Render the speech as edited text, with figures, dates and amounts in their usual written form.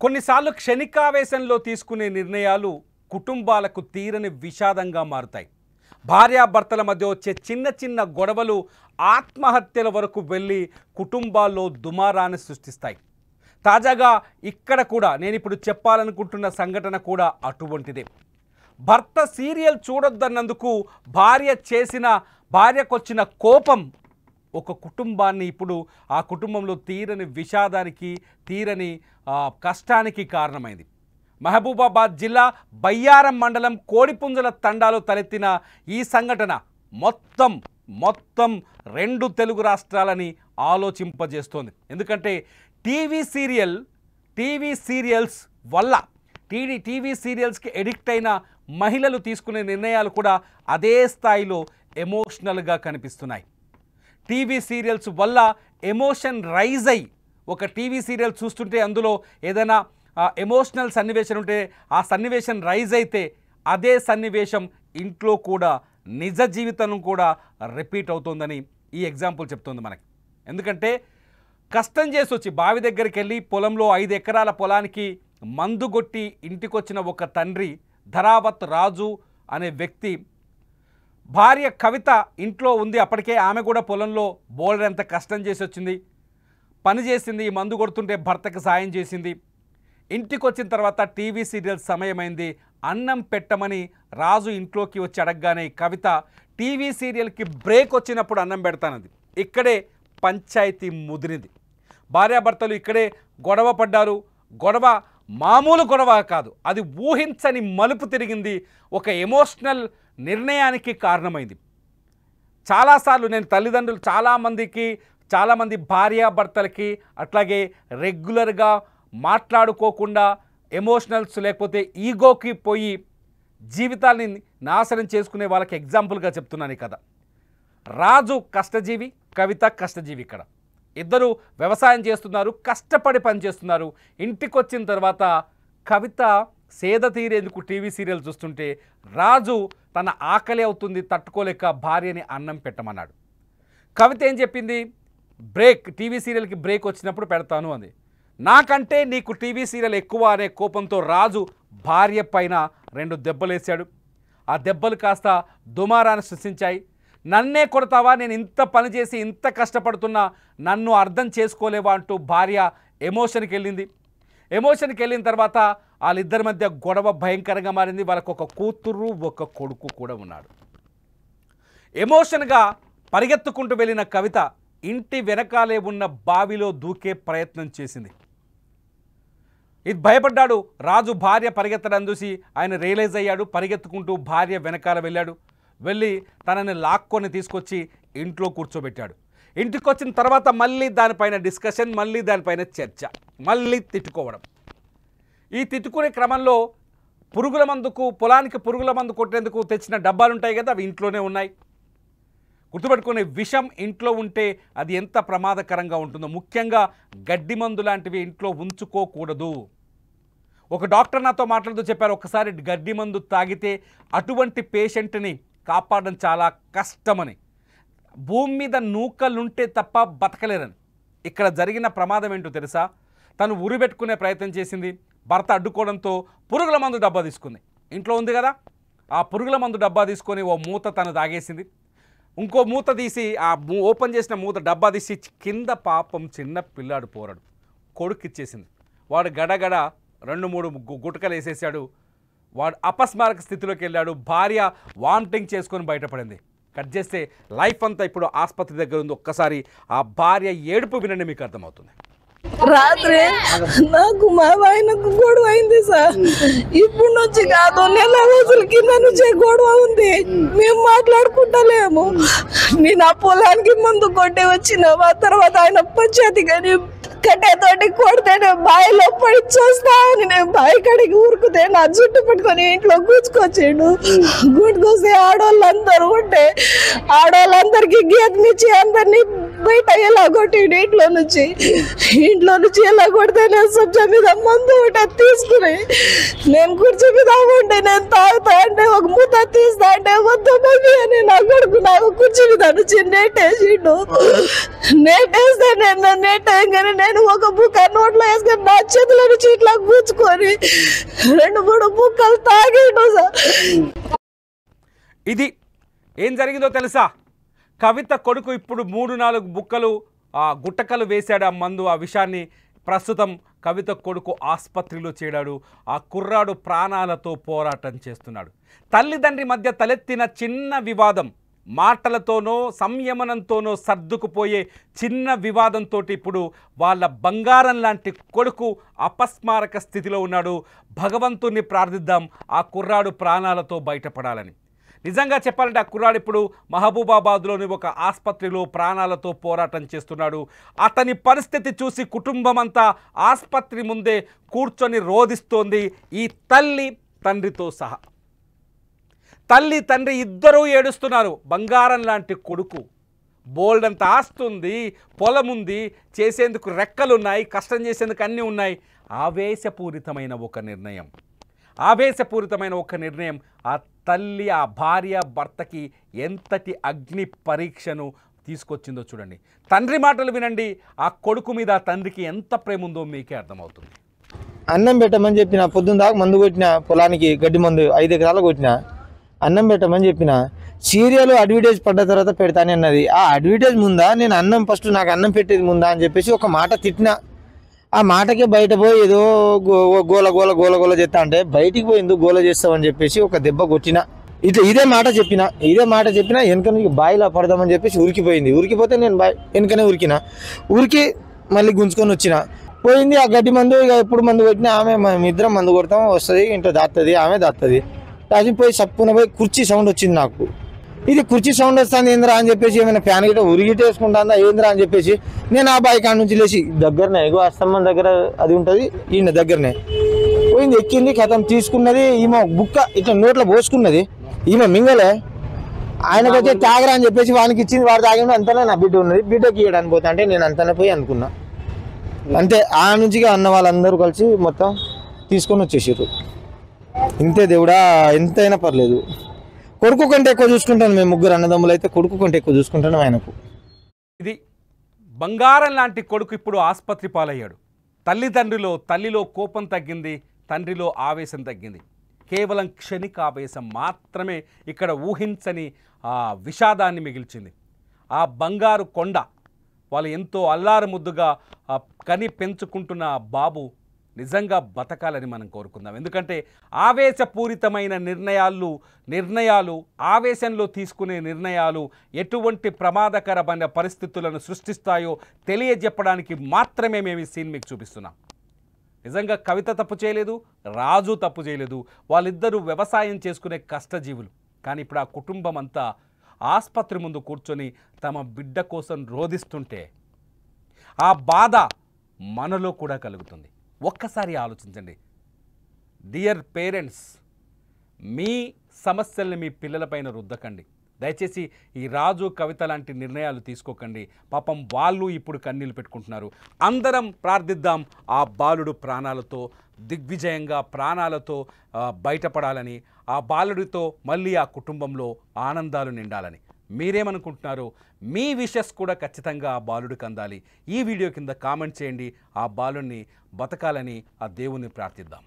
కొన్నిసార్లు క్షణికావేశంలో తీసుకునే నిర్ణయాలు కుటుంబాలకు తీరని విషాదంగా మారుతాయి. భార్యాభర్తల మధ్య వచ్చే చిన్న చిన్న గొడవలు ఆత్మహత్యల వరకు వెళ్ళి కుటుంబాల్లో దుమారాన్ని సృష్టిస్తాయి. తాజాగా ఇక్కడ కూడా నేను ఇప్పుడు చెప్పాలనుకుంటున్న సంఘటన కూడా అటువంటిదే. భర్త సీరియల్ చూడొద్దన్నందుకు భార్యకొచ్చిన కోపం ఒక కుటుంబాన్ని ఇప్పుడు ఆ కుటుంబంలో తీరని విషాదానికి తీరని కష్టానికి కారణమైంది. మహబూబాబాద్ జిల్లా బయ్యారం మండలం కోడిపుంజల తండాలో తలెత్తిన ఈ సంఘటన మొత్తం రెండు తెలుగు రాష్ట్రాలని ఆలోచింపజేస్తోంది. ఎందుకంటే టీవీ సీరియల్స్ వల్ల టీవీ సీరియల్స్కి ఎడిక్ట్ అయిన మహిళలు తీసుకునే నిర్ణయాలు కూడా అదే స్థాయిలో ఎమోషనల్గా కనిపిస్తున్నాయి. టీవీ సీరియల్స్ వల్ల ఎమోషన్ రైజ్ అయ్యి ఒక టీవీ సీరియల్ చూస్తుంటే అందులో ఏదైనా ఎమోషనల్ సన్నివేశం ఉంటే ఆ సన్నివేశం రైజ్ అయితే అదే సన్నివేశం ఇంట్లో కూడా నిజ జీవితం కూడా రిపీట్ అవుతుందని ఈ ఎగ్జాంపుల్ చెప్తుంది మనకి. ఎందుకంటే కష్టం చేసి వచ్చి బావి దగ్గరికి వెళ్ళి పొలంలో 5 ఎకరాల పొలానికి మందు కొట్టి ఇంటికొచ్చిన ఒక తండ్రి ధరావత్ రాజు అనే వ్యక్తి భార్య కవిత ఇంట్లో ఉంది. అప్పటికే ఆమె కూడా పొలంలో బోల్డంత కష్టం చేసి వచ్చింది, పని చేసింది, మందు కొడుతుంటే భర్తకు సాయం చేసింది. ఇంటికి వచ్చిన తర్వాత టీవీ సీరియల్ సమయమైంది, అన్నం పెట్టమని రాజు ఇంట్లోకి వచ్చి అడగగానే కవిత టీవీ సీరియల్కి బ్రేక్ వచ్చినప్పుడు అన్నం పెడతానది. ఇక్కడే పంచాయతీ ముదిరింది. భార్యాభర్తలు ఇక్కడే గొడవ పడ్డారు. గొడవ మామూలు గొడవ కాదు, అది ఊహించని మలుపు తిరిగింది, ఒక ఎమోషనల్ నిర్ణయానికి కారణమైంది. చాలాసార్లు నేను తల్లిదండ్రులు చాలామంది భార్యాభర్తలకి అట్లాగే రెగ్యులర్గా మాట్లాడుకోకుండా ఎమోషనల్స్ లేకపోతే ఈగోకి పోయి జీవితాన్ని నాశనం చేసుకునే వాళ్ళకి ఎగ్జాంపుల్గా చెప్తున్నాను కదా. రాజు కష్టజీవి, కవిత కష్టజీవి. ఇక్కడ ఇద్దరు వ్యవసాయం చేస్తున్నారు, కష్టపడి పనిచేస్తున్నారు. ఇంటికి వచ్చిన తర్వాత కవిత సేద తీరేందుకు టీవీ సీరియల్ చూస్తుంటే రాజు తన ఆకలి అవుతుంది తట్టుకోలేక భార్యని అన్నం పెట్టమన్నాడు. కవిత ఏం చెప్పింది, టీవీ సీరియల్కి బ్రేక్ వచ్చినప్పుడు పెడతాను అంది. నాకంటే నీకు టీవీ సీరియల్ ఎక్కువ అనే కోపంతో రాజు భార్య పైన 2 దెబ్బలేశాడు. ఆ దెబ్బలు కాస్త దుమారాన్ని సృష్టించాయి. నన్నే కొడతావా, నేను ఇంత పని చేసి ఇంత కష్టపడుతున్నా నన్ను అర్థం చేసుకోలేవా అంటూ భార్య ఎమోషన్కి వెళ్ళిన తర్వాత వాళ్ళిద్దరి మధ్య గొడవ భయంకరంగా మారింది. వాళ్ళకు ఒక కూతురు ఒక కొడుకు కూడా ఉన్నాడు. ఎమోషన్గా పరిగెత్తుకుంటూ వెళ్ళిన కవిత ఇంటి వెనకాలే ఉన్న బావిలో దూకే ప్రయత్నం చేసింది. ఇది భయపడ్డాడు రాజు. భార్య పరిగెత్తడం చూసి ఆయన రియలైజ్ అయ్యాడు. పరిగెత్తుకుంటూ భార్య వెనకాల వెళ్ళి తనని లాక్కొని తీసుకొచ్చి ఇంట్లో కూర్చోబెట్టాడు. ఇంటికి వచ్చిన తర్వాత మళ్ళీ దానిపైన డిస్కషన్, మళ్ళీ దానిపైన చర్చ, మళ్ళీ తిట్టుకోవడం. ఈ తిట్టుకునే క్రమంలో పొలానికి పురుగుల మందు కొట్టేందుకు తెచ్చిన డబ్బాలు ఉంటాయి కదా, అవి ఇంట్లోనే ఉన్నాయి. గుర్తుపెట్టుకునే విషం ఇంట్లో ఉంటే అది ఎంత ప్రమాదకరంగా ఉంటుందో. ముఖ్యంగా గడ్డి మందు లాంటివి ఇంట్లో ఉంచుకోకూడదు. ఒక డాక్టర్ నాతో మాట్లాడుతూ చెప్పారు, ఒకసారి గడ్డి మందు తాగితే అటువంటి పేషెంట్ని కాపాడడం చాలా కష్టమని, భూమి మీద నూకలుంటే తప్ప బతకలేరని. ఇక్కడ జరిగిన ప్రమాదం ఏంటో తెలుసా, తను ఉరిపెట్టుకునే ప్రయత్నం చేసింది, భర్త అడ్డుకోవడంతో పురుగుల మందు డబ్బా తీసుకుంది. ఇంట్లో ఉంది కదా, ఆ పురుగుల మందు డబ్బా తీసుకొని ఓ మూత తను తాగేసింది. ఇంకో మూత తీసి ఓపెన్ చేసిన మూత డబ్బా తీసి కింద పాపం చిన్న పిల్లాడు పోరాడు కొడుకు ఇచ్చేసింది. వాడు గడగడ 2-3 గుటకలు వేసేసాడు. వాడు అపస్మారక స్థితిలోకి వెళ్ళాడు. భార్య వామిటింగ్ చేసుకొని బయటపడింది. కట్ చేస్తే లైఫ్ అంతా ఇప్పుడు ఆసుపత్రి దగ్గర ఉంది. ఒక్కసారి ఆ భార్య ఏడుపు వినండి, మీకు అర్థమవుతుంది. రాత్రి నాకు మా ఆయనకు గొడవ అయింది సార్. ఇప్పుడు నుంచి కాదు, నెల రోజుల కింద నుంచే గొడవ ఉంది. మేము మాట్లాడుకుంటలేము. నేను ఆ పొలానికి ముందు కొట్టి వచ్చిన తర్వాత ఆయన పంచాయతీ కానీ కట్టేతోటి కొడితే నేను బావిలో పడి చూస్తాను. నేను బావి కడిగి ఊరుకుతే నా జుట్టు పట్టుకొని ఇంట్లో కూర్చుకొచ్చాడు. గుడ్కొస్తే ఆడవాళ్ళందరూ ఉంటే ఆడవాళ్ళందరికీ గీతనిచ్చి అందరినీ బయట ఎలా కొట్టిండు. ఇంట్లో నుంచి ఎలా కొడితే నేను సబ్జా మీద మందు ఒకటి తీసుకుని నేను కుర్చీ మీద ఉంటే నేను తాగుతా అంటే ఒక ముద్ద తీస్తా అంటే వద్దు బేబీ అని నా కొడుకు నాకు కుర్చీ మీద నుంచి నెట్టేసిండు. నెట్ వేస్తే నెట్ వేయగానే నేను ఒక బుక్ నోట్లో వేసుకొని నా చేతిలో నుంచి ఇట్లా కూర్చుకొని 2-3 బుక్కలు తాగేయడం సార్. ఇది ఏం జరిగిందో తెలుసా? కవిత కొడుకు ఇప్పుడు 3-4 బుక్కలు గుట్టకలు వేశాడు ఆ మందు, ఆ విషయాన్ని. ప్రస్తుతం కవిత కొడుకు ఆసుపత్రిలో చేరాడు. ఆ కుర్రాడు ప్రాణాలతో పోరాటం చేస్తున్నాడు. తల్లిదండ్రి మధ్య తలెత్తిన చిన్న వివాదం, మాటలతోనో సంయమనంతోనో సర్దుకుపోయే చిన్న వివాదంతో ఇప్పుడు వాళ్ళ బంగారం లాంటి కొడుకు అపస్మారక స్థితిలో ఉన్నాడు. భగవంతుణ్ణి ప్రార్థిద్దాం ఆ కుర్రాడు ప్రాణాలతో బయటపడాలని. నిజంగా చెప్పాలంటే ఆ కుర్రాడు ఇప్పుడు మహబూబాబాద్లోని ఒక ఆసుపత్రిలో ప్రాణాలతో పోరాటం చేస్తున్నాడు. అతని పరిస్థితి చూసి కుటుంబం అంతా ఆసుపత్రి ముందే కూర్చొని రోధిస్తోంది, ఈ తల్లి తండ్రితో సహా. తల్లి తండ్రి ఇద్దరూ ఏడుస్తున్నారు. బంగారం లాంటి కొడుకు, బోల్డంత ఆస్తుంది, పొలం ఉంది, చేసేందుకు రెక్కలున్నాయి, కష్టం చేసేందుకు అన్నీ ఉన్నాయి. ఆవేశపూరితమైన ఒక నిర్ణయం ఆ తల్లి, ఆ భార్య భర్తకి ఎంతటి అగ్ని పరీక్షను తీసుకొచ్చిందో చూడండి. తండ్రి మాటలు వినండి. ఆ కొడుకు మీద ఆ తండ్రికి ఎంత ప్రేమ ఉందో మీకే అర్థమవుతుంది. అన్నం పెట్టమని చెప్పిన, పొద్దున్న దాకా మందు కొట్టిన, పొలానికి గడ్డి మందు 5 ఎకరాలు కొట్టిన, అన్నం పెట్టమని చెప్పిన. సీరియల్ అడ్వర్టైజ్ పడ్డ తర్వాత పెడతానే అన్నది. ఆ అడ్వర్టైజ్ ముందా, నేను అన్నం ఫస్ట్ నాకు అన్నం పెట్టేది ముందా అని చెప్పేసి ఒక మాట తిట్టిన. ఆ మాటకే బయట పోయి ఏదో గోల గోల గోల గోల చేస్తా అంటే, బయటికి పోయి ఎందుకు గోల చేస్తామని చెప్పేసి ఒక దెబ్బ కొట్టిన. ఇదే మాట చెప్పిన వెనక నుంచి బాయిలా పడదామని చెప్పేసి ఉరికిపోయింది. ఉరికిపోతే నేను వెనకనే ఉరికి మళ్ళీ గుంజుకొని వచ్చిన. పోయింది ఆ గడ్డి మందు. ఇక ఎప్పుడు మందు కొట్టినా ఆమె, ఇద్దరం మందు కొడతాం, వస్తుంది, ఇంట్లో దాస్తుంది, ఆమె దాస్తుంది. దాచి పోయి సప్పున పోయి కుర్చీ సౌండ్ వచ్చింది నాకు. ఇది కుర్చీ సౌండ్ వస్తుంది ఏంద్రా అని చెప్పేసి, ఏమైనా ఫ్యాన్ గిట్ట ఉరిగిటేసుకుంటుందా ఏంద్రా అని చెప్పేసి నేను ఆ బాయి కాడ నుంచి లేచి దగ్గరనే, ఇగో అస్తమ్మం దగ్గర అది ఉంటుంది, ఈయన దగ్గరనే పోయింది, ఎక్కింది, కథం తీసుకున్నది. ఈమె బుక్క ఇట్లా నోట్లో పోసుకున్నది, ఈమె మింగలే. ఆయనకైతే తాగరా అని చెప్పేసి వానికి ఇచ్చింది, వాడు తాగింది. అంతనే నా బిడ్డ ఉన్నది, బిడ్డకి ఇవ్వడానికి పోతా అంటే నేను అంతనే పోయి అనుకున్నా. అంతే, ఆ నుంచి అన్న వాళ్ళందరూ కలిసి మొత్తం తీసుకొని వచ్చేసారు. ఇంతే దేవుడా, ఎంతైనా పర్లేదు. కొడుకు కంటే ఎక్కువ చూసుకుంటాను. మేము 3 అన్నదమ్ములు అయితే కొడుకు కంటే ఎక్కువ చూసుకుంటాను ఆయనకు. ఇది బంగారం లాంటి కొడుకు ఇప్పుడు ఆసుపత్రి పాలయ్యాడు. తల్లిలో కోపం తగ్గింది, తండ్రిలో ఆవేశం తగ్గింది. కేవలం క్షణిక ఆవేశం మాత్రమే ఇక్కడ ఊహించని విషాదాన్ని మిగిల్చింది. ఆ బంగారు కొండ, వాళ్ళు ఎంతో అల్లారు ముద్దుగా కని పెంచుకుంటున్న బాబు నిజంగా బతకాలని మనం కోరుకుందాం. ఎందుకంటే ఆవేశపూరితమైన నిర్ణయాలు ఆవేశంలో తీసుకునే నిర్ణయాలు ఎటువంటి ప్రమాదకరమైన పరిస్థితులను సృష్టిస్తాయో తెలియజెప్పడానికి మాత్రమే మేము ఈ సీన్ మీకు చూపిస్తున్నాం. నిజంగా కవిత తప్పు చేయలేదు, రాజు తప్పు చేయలేదు. వాళ్ళిద్దరూ వ్యవసాయం చేసుకునే కష్టజీవులు. కానీ ఇప్పుడు ఆ కుటుంబం అంతా ఆసుపత్రి ముందు కూర్చొని తమ బిడ్డ కోసం రోధిస్తుంటే ఆ బాధ మనలో కూడా కలుగుతుంది. ఒక్కసారి ఆలోచించండి. డియర్ పేరెంట్స్, మీ సమస్యల్ని మీ పిల్లలపైన రుద్దకండి. దయచేసి ఈ రాజు కవిత లాంటి నిర్ణయాలు తీసుకోకండి. పాపం వాళ్ళు ఇప్పుడు కన్నీళ్ళు పెట్టుకుంటున్నారు. అందరం ప్రార్థిద్దాం ఆ బాలుడు ప్రాణాలతో దిగ్విజయంగా ప్రాణాలతో బయటపడాలని, ఆ బాలుడితో మళ్ళీ ఆ కుటుంబంలో ఆనందాలు నిండాలని. మీరేమనుకుంటున్నారో మీ విషెస్ కూడా ఖచ్చితంగా ఆ బాలుడికి అందాలి. ఈ వీడియో కింద కామెంట్ చేయండి. ఆ బాలుడిని బతకాలని ఆ దేవుణ్ణి ప్రార్థిద్దాం.